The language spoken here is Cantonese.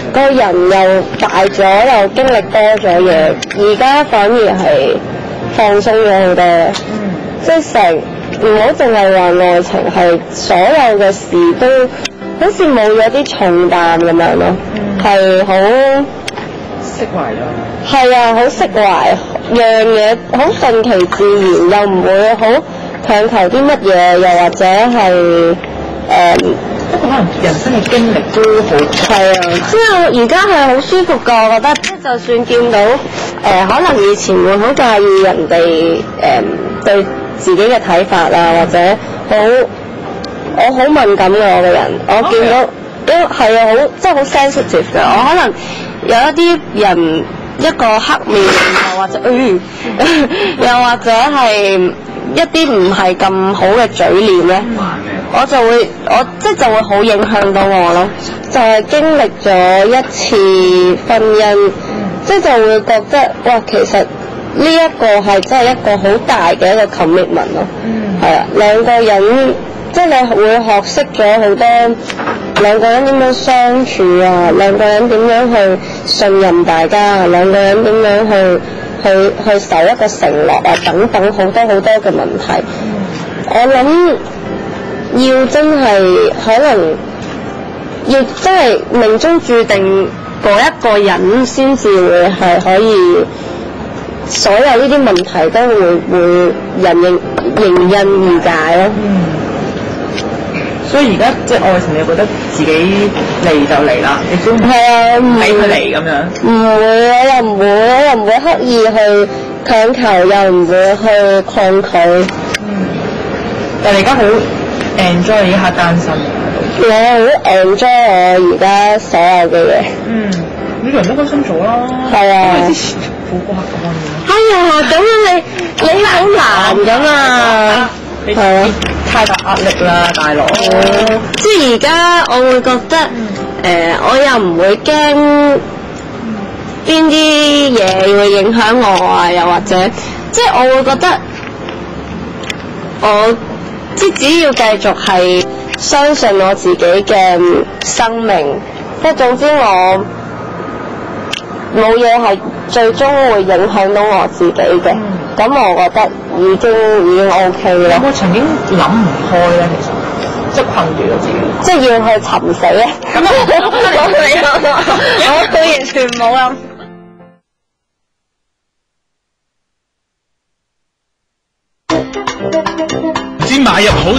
個人又大咗，又經歷多咗嘢，而家反而係放鬆咗好多。即係成唔好淨係話愛情，係所有嘅事都好似冇咗啲重擔咁樣咯，係好釋懷咗。係啊，好釋懷，樣嘢好順其自然，又唔會好強求啲乜嘢，又或者係不過可能人生嘅經歷都好係啊，之後而家係好舒服㗎，我覺得即係就算見到可能以前會好介意人哋對自己嘅睇法啊，或者我好敏感嘅我個人，我見到都係啊，好即係好 sensitive 嘅，我可能有一啲人一個黑面，又或者又或者係一啲唔係咁好嘅嘴臉咧，我即係就會好影響到我咯，就係經歷咗一次婚姻，即係就會覺得哇，其實呢一個係真係一個好大嘅一個 commitment 咯，係啊，兩個人即係你會學識咗好多兩個人點樣相處啊，兩個人點樣去信任大家，兩個人點樣去守一個承諾啊，等等好多好多嘅問題。我諗要真係可能要真係命中注定嗰一個人先至會係可以所有呢啲問題都會迎刃而解咯。所以而家即係愛情，你覺得自己嚟就嚟啦，亦都係啊，俾佢嚟咁樣。唔會，我又唔會刻意去強求，又唔會去抗拒。但係你而家好 enjoy 呢刻單身。我好 enjoy 我而家所有嘅嘢。每個人都開心咗啦。係啊。因為之前好瓜咁樣。係啊，咁樣你好難㗎嘛。係啊。太大壓力啦，大佬。即係而家我會覺得，我又唔會驚邊啲嘢會影響我啊，又或者，即係我會覺得，我即係只要繼續係相信我自己嘅生命，即係總之我冇嘢係最終會影響到我自己嘅。咁我覺得已經 OK 啦。有冇曾經諗唔開咧？其實即係困住咗自己，即係要去尋死啊！咁我完全冇諗。先買入好